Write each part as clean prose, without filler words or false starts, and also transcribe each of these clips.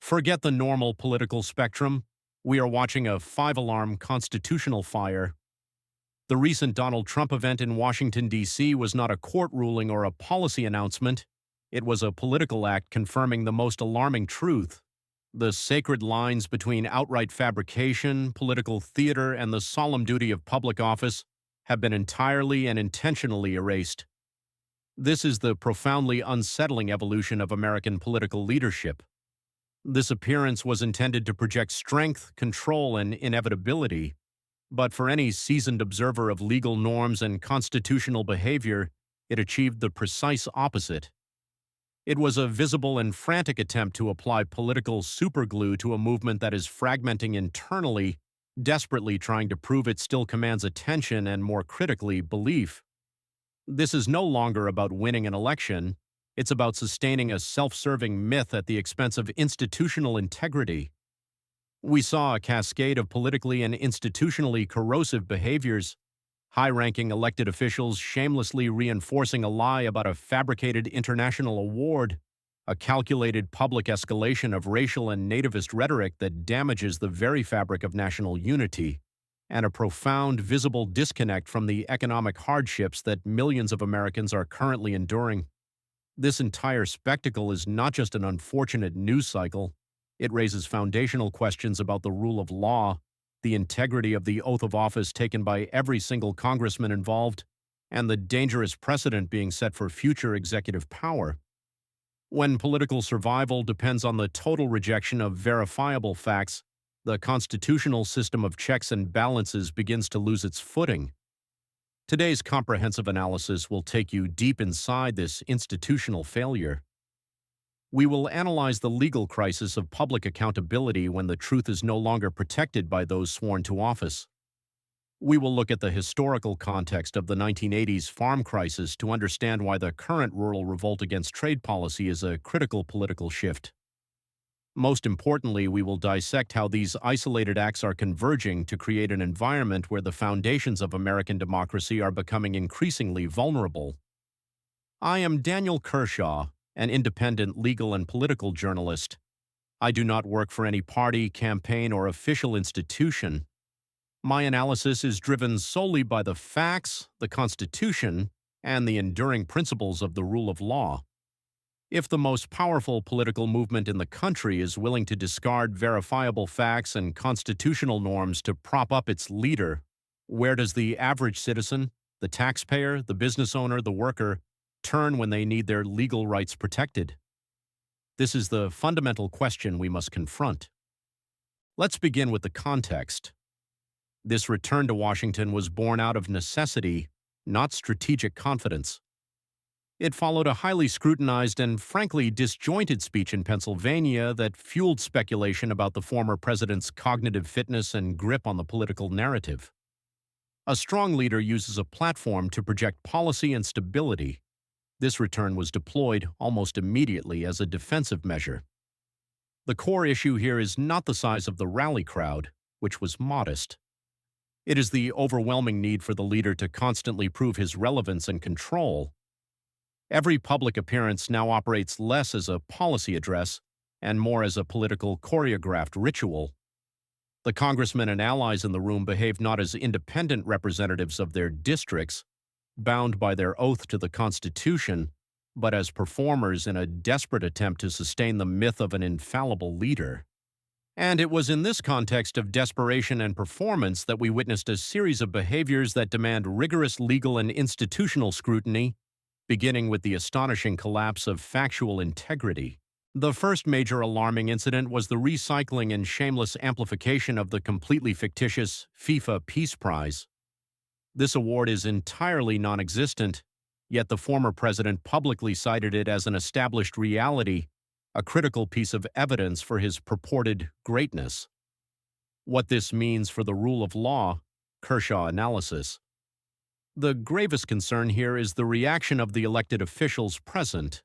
Forget the normal political spectrum. We are watching a five-alarm constitutional fire. The recent Donald Trump event in Washington, D.C. was not a court ruling or a policy announcement. It was a political act confirming the most alarming truth. The sacred lines between outright fabrication, political theater, and the solemn duty of public office have been entirely and intentionally erased. This is the profoundly unsettling evolution of American political leadership. This appearance was intended to project strength, control, and inevitability, but for any seasoned observer of legal norms and constitutional behavior, it achieved the precise opposite. It was a visible and frantic attempt to apply political superglue to a movement that is fragmenting internally, desperately trying to prove it still commands attention and, more critically, belief. This is no longer about winning an election. It's about sustaining a self-serving myth at the expense of institutional integrity. We saw a cascade of politically and institutionally corrosive behaviors, high-ranking elected officials shamelessly reinforcing a lie about a fabricated international award, a calculated public escalation of racial and nativist rhetoric that damages the very fabric of national unity, and a profound, visible disconnect from the economic hardships that millions of Americans are currently enduring. This entire spectacle is not just an unfortunate news cycle. It raises foundational questions about the rule of law, the integrity of the oath of office taken by every single congressman involved, and the dangerous precedent being set for future executive power. When political survival depends on the total rejection of verifiable facts, the constitutional system of checks and balances begins to lose its footing. Today's comprehensive analysis will take you deep inside this institutional failure. We will analyze the legal crisis of public accountability when the truth is no longer protected by those sworn to office. We will look at the historical context of the 1980s farm crisis to understand why the current rural revolt against trade policy is a critical political shift. Most importantly, we will dissect how these isolated acts are converging to create an environment where the foundations of American democracy are becoming increasingly vulnerable. I am Daniel Kershaw, an independent legal and political journalist. I do not work for any party, campaign, or official institution. My analysis is driven solely by the facts, the Constitution, and the enduring principles of the rule of law. If the most powerful political movement in the country is willing to discard verifiable facts and constitutional norms to prop up its leader, where does the average citizen, the taxpayer, the business owner, the worker, turn when they need their legal rights protected? This is the fundamental question we must confront. Let's begin with the context. This return to Washington was born out of necessity, not strategic confidence. It followed a highly scrutinized and frankly disjointed speech in Pennsylvania that fueled speculation about the former president's cognitive fitness and grip on the political narrative. A strong leader uses a platform to project policy and stability. This return was deployed almost immediately as a defensive measure. The core issue here is not the size of the rally crowd, which was modest. It is the overwhelming need for the leader to constantly prove his relevance and control. Every public appearance now operates less as a policy address and more as a political choreographed ritual. The congressmen and allies in the room behave not as independent representatives of their districts, bound by their oath to the Constitution, but as performers in a desperate attempt to sustain the myth of an infallible leader. And it was in this context of desperation and performance that we witnessed a series of behaviors that demand rigorous legal and institutional scrutiny, beginning with the astonishing collapse of factual integrity. The first major alarming incident was the recycling and shameless amplification of the completely fictitious FIFA Peace Prize. This award is entirely non-existent, yet the former president publicly cited it as an established reality, a critical piece of evidence for his purported greatness. What this means for the rule of law, Kershaw analysis. The gravest concern here is the reaction of the elected officials present.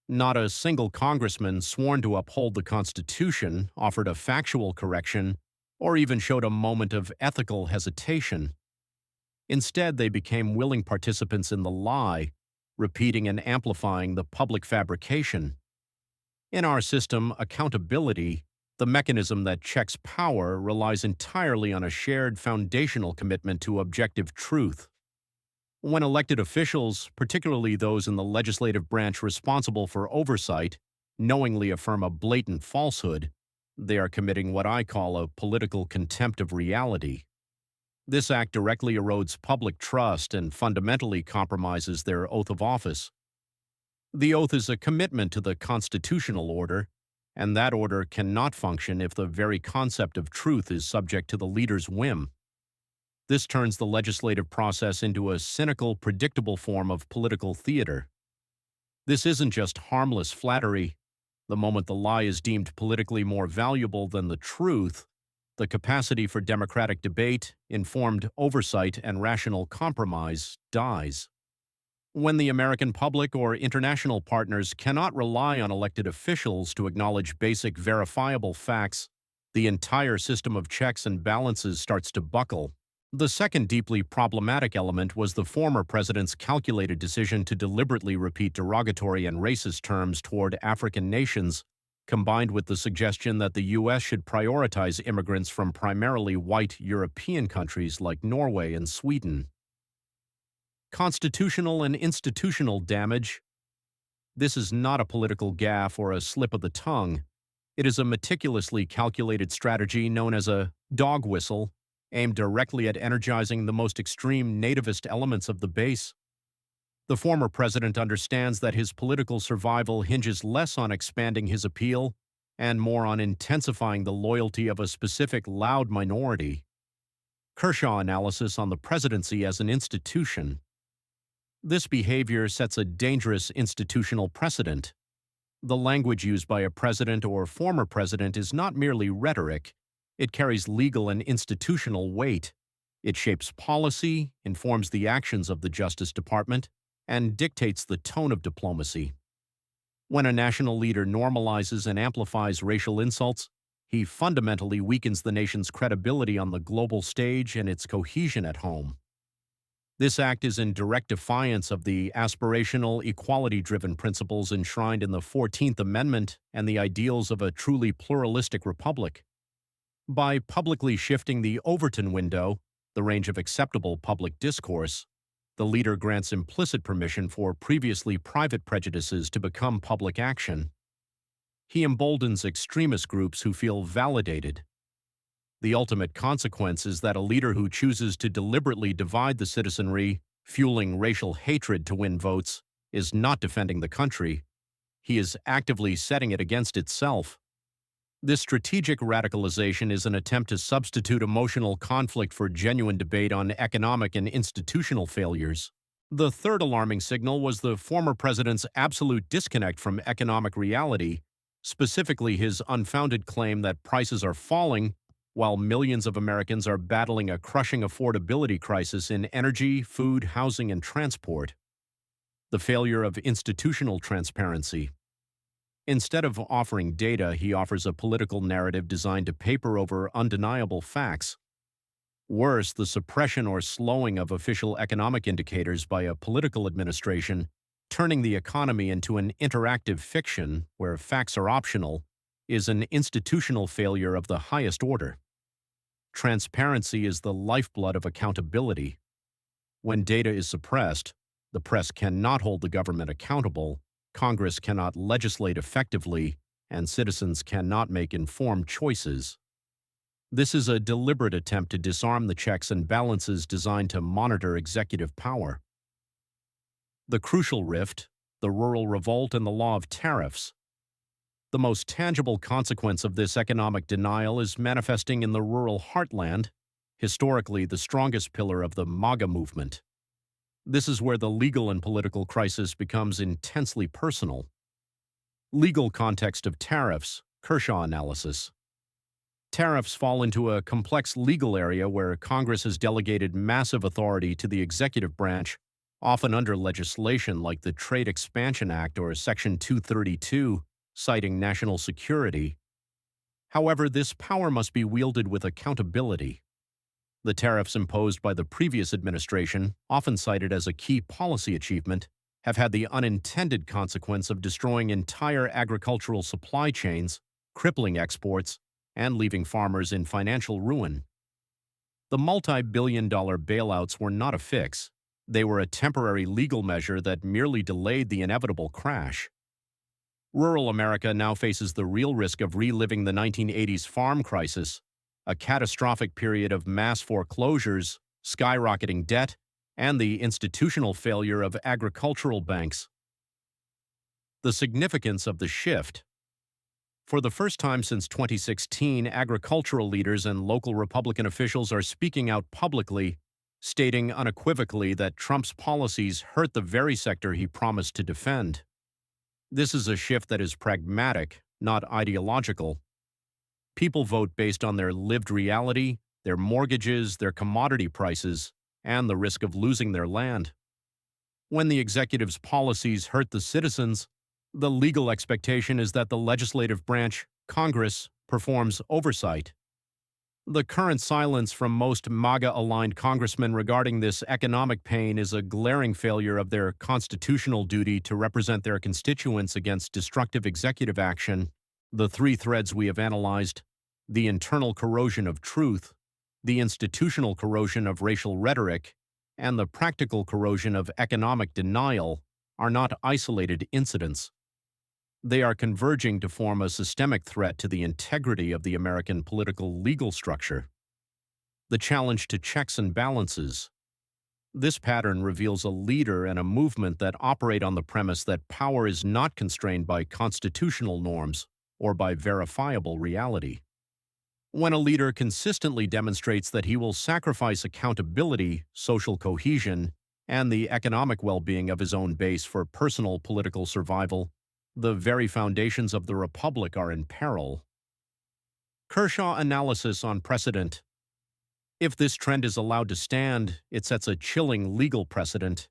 Not a single congressman sworn to uphold the Constitution offered a factual correction or even showed a moment of ethical hesitation. Instead, they became willing participants in the lie, repeating and amplifying the public fabrication. In our system, accountability, the mechanism that checks power, relies entirely on a shared foundational commitment to objective truth. When elected officials, particularly those in the legislative branch responsible for oversight, knowingly affirm a blatant falsehood, they are committing what I call a political contempt of reality. This act directly erodes public trust and fundamentally compromises their oath of office. The oath is a commitment to the constitutional order, and that order cannot function if the very concept of truth is subject to the leader's whim. This turns the legislative process into a cynical, predictable form of political theater. This isn't just harmless flattery. The moment the lie is deemed politically more valuable than the truth, the capacity for democratic debate, informed oversight, and rational compromise dies. When the American public or international partners cannot rely on elected officials to acknowledge basic verifiable facts, the entire system of checks and balances starts to buckle. The second deeply problematic element was the former president's calculated decision to deliberately repeat derogatory and racist terms toward African nations, combined with the suggestion that the U.S. should prioritize immigrants from primarily white European countries like Norway and Sweden. Constitutional and institutional damage. This is not a political gaffe or a slip of the tongue. It is a meticulously calculated strategy known as a dog whistle, aimed directly at energizing the most extreme nativist elements of the base. The former president understands that his political survival hinges less on expanding his appeal and more on intensifying the loyalty of a specific loud minority. Kershaw analysis on the presidency as an institution. This behavior sets a dangerous institutional precedent. The language used by a president or former president is not merely rhetoric. It carries legal and institutional weight. It shapes policy, informs the actions of the Justice Department, and dictates the tone of diplomacy. When a national leader normalizes and amplifies racial insults, he fundamentally weakens the nation's credibility on the global stage and its cohesion at home. This act is in direct defiance of the aspirational, equality-driven principles enshrined in the 14th Amendment and the ideals of a truly pluralistic republic. By publicly shifting the Overton window, the range of acceptable public discourse, the leader grants implicit permission for previously private prejudices to become public action. He emboldens extremist groups who feel validated. The ultimate consequence is that a leader who chooses to deliberately divide the citizenry, fueling racial hatred to win votes, is not defending the country. He is actively setting it against itself. This strategic radicalization is an attempt to substitute emotional conflict for genuine debate on economic and institutional failures. The third alarming signal was the former president's absolute disconnect from economic reality, specifically his unfounded claim that prices are falling while millions of Americans are battling a crushing affordability crisis in energy, food, housing, and transport. The failure of institutional transparency. Instead of offering data, he offers a political narrative designed to paper over undeniable facts. Worse, the suppression or slowing of official economic indicators by a political administration, turning the economy into an interactive fiction where facts are optional, is an institutional failure of the highest order. Transparency is the lifeblood of accountability. When data is suppressed, the press cannot hold the government accountable, Congress cannot legislate effectively, and citizens cannot make informed choices. This is a deliberate attempt to disarm the checks and balances designed to monitor executive power. The crucial rift, the rural revolt, and the law of tariffs. The most tangible consequence of this economic denial is manifesting in the rural heartland, historically the strongest pillar of the MAGA movement. This is where the legal and political crisis becomes intensely personal. Legal context of tariffs, Kershaw analysis. Tariffs fall into a complex legal area where Congress has delegated massive authority to the executive branch, often under legislation like the Trade Expansion Act or Section 232, citing national security. However, this power must be wielded with accountability. The tariffs imposed by the previous administration, often cited as a key policy achievement, have had the unintended consequence of destroying entire agricultural supply chains, crippling exports, and leaving farmers in financial ruin. The multi-billion-dollar bailouts were not a fix. They were a temporary legal measure that merely delayed the inevitable crash. Rural America now faces the real risk of reliving the 1980s farm crisis, a catastrophic period of mass foreclosures, skyrocketing debt, and the institutional failure of agricultural banks. The significance of the shift. For the first time since 2016, agricultural leaders and local Republican officials are speaking out publicly, stating unequivocally that Trump's policies hurt the very sector he promised to defend. This is a shift that is pragmatic, not ideological. People vote based on their lived reality, their mortgages, their commodity prices, and the risk of losing their land. When the executive's policies hurt the citizens, the legal expectation is that the legislative branch, Congress, performs oversight. The current silence from most MAGA-aligned congressmen regarding this economic pain is a glaring failure of their constitutional duty to represent their constituents against destructive executive action. The three threads we have analyzed, the internal corrosion of truth, the institutional corrosion of racial rhetoric, and the practical corrosion of economic denial, are not isolated incidents. They are converging to form a systemic threat to the integrity of the American political legal structure. The challenge to checks and balances. This pattern reveals a leader and a movement that operate on the premise that power is not constrained by constitutional norms or by verifiable reality. When a leader consistently demonstrates that he will sacrifice accountability, social cohesion, and the economic well-being of his own base for personal political survival, the very foundations of the republic are in peril. Kershaw analysis on precedent. If this trend is allowed to stand, it sets a chilling legal precedent.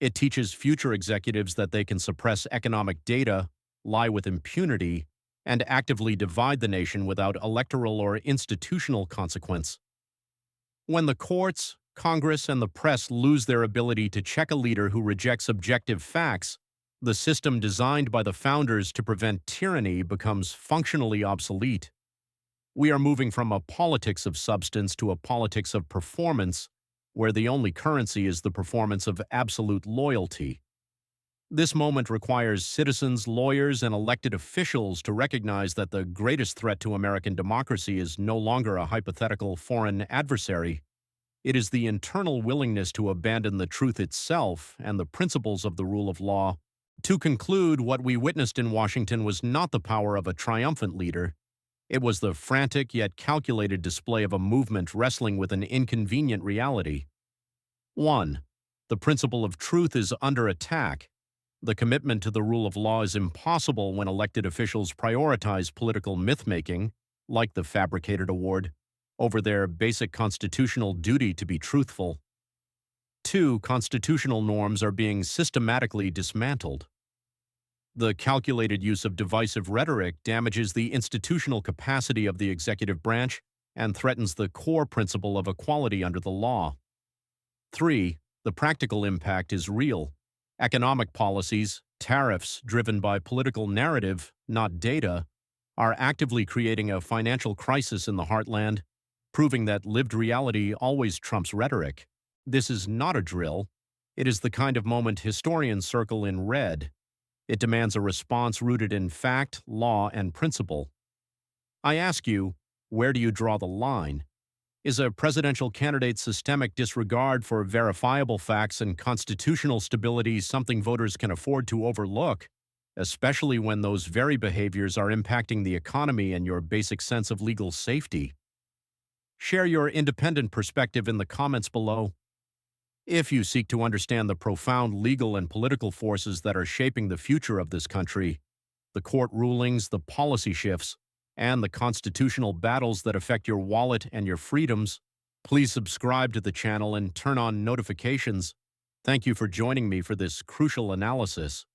It teaches future executives that they can suppress economic data, lie with impunity, and actively divide the nation without electoral or institutional consequence. When the courts, Congress, and the press lose their ability to check a leader who rejects objective facts, the system designed by the founders to prevent tyranny becomes functionally obsolete. We are moving from a politics of substance to a politics of performance, where the only currency is the performance of absolute loyalty. This moment requires citizens, lawyers, and elected officials to recognize that the greatest threat to American democracy is no longer a hypothetical foreign adversary. It is the internal willingness to abandon the truth itself and the principles of the rule of law. To conclude, what we witnessed in Washington was not the power of a triumphant leader. It was the frantic yet calculated display of a movement wrestling with an inconvenient reality. 1. The principle of truth is under attack. The commitment to the rule of law is impossible when elected officials prioritize political myth-making, like the fabricated award, over their basic constitutional duty to be truthful. 2. Constitutional norms are being systematically dismantled. The calculated use of divisive rhetoric damages the institutional capacity of the executive branch and threatens the core principle of equality under the law. 3. The practical impact is real. Economic policies, tariffs driven by political narrative, not data, are actively creating a financial crisis in the heartland, proving that lived reality always trumps rhetoric. This is not a drill. It is the kind of moment historians circle in red. It demands a response rooted in fact, law, and principle. I ask you, where do you draw the line? Is a presidential candidate's systemic disregard for verifiable facts and constitutional stability something voters can afford to overlook, especially when those very behaviors are impacting the economy and your basic sense of legal safety? Share your independent perspective in the comments below. If you seek to understand the profound legal and political forces that are shaping the future of this country, the court rulings, the policy shifts, and the constitutional battles that affect your wallet and your freedoms, please subscribe to the channel and turn on notifications. Thank you for joining me for this crucial analysis.